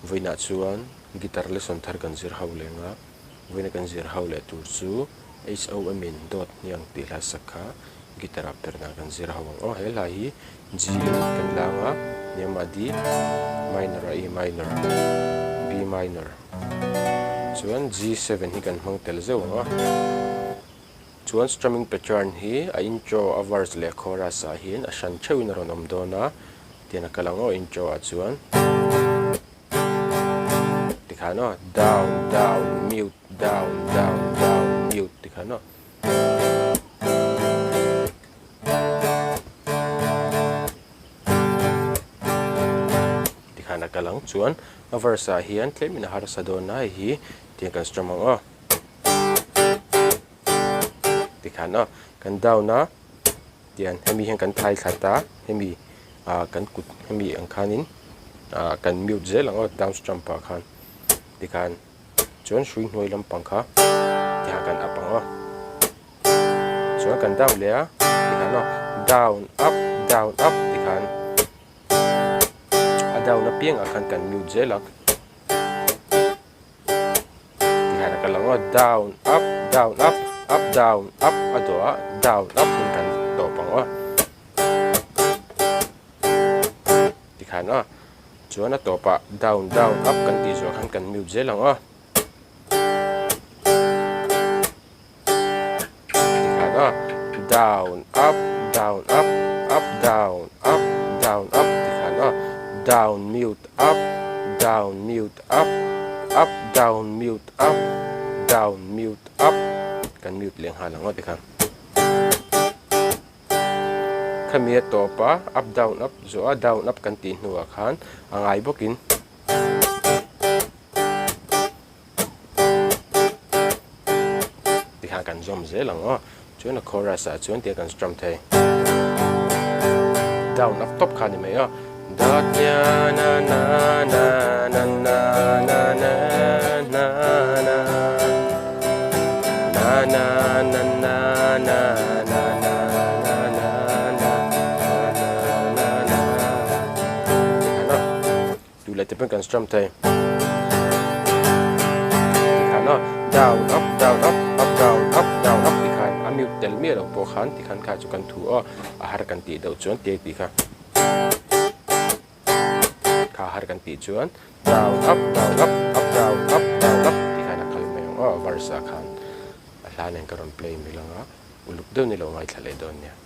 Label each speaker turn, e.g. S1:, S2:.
S1: voina chuan guitar le son thar kan zir ho lenga voina kan zir ho le tur chu H.O.M in DAWTHNIANG tila sakha guitar Perhdan kan zir ho ang hela hi G kan langa niama D minor E minor B minor chuan G7 hi kan hmang tel zeu anga chuan strumming pattern hi a intro a verse le chorus a hin a shan theuin ron om dona tiana kalango intro a chuan tikhano down down mute down down down mute tikhano tikhana kalang chuan a verse a hian tlem in har sa dona hi tian kan strum ang tikhano kan down na tian hemi hian kan thai thata hemi kan kut hemi ang khanin kan mute zel ang down strum pa khan tikhan chuan shui hnoi lampang kha tiha kan up ang chuan kan down le tikhan down up tikhan a down na piang akhan kan mute zelak tikhan ka lang down up down up adoa down up kan to pang tikhan chuan a topa down up kan ti zo khan kan mute zelang tikhan down up down tikhan down mute up down mute up kan mute leng halang tikhan khamia topa up down up zo down up kan ti hnuwa khan angai bokin tikhan kan zom zelang chuan a chorus a chuan ti kan strum thei down up top khan ni mai DAWTHNIA na na na na na na na na na na na na lại tiếp cần strum thầy tikhano down up down tikhan amute tel mi lo po khan tikhan kha chu kan thu har kan ti do chuan te tikha kha har kan ti chuan down up tikhan a khal mai verse khan a hlan en karon play mi langa uluk do ni lo ngai thlale don nia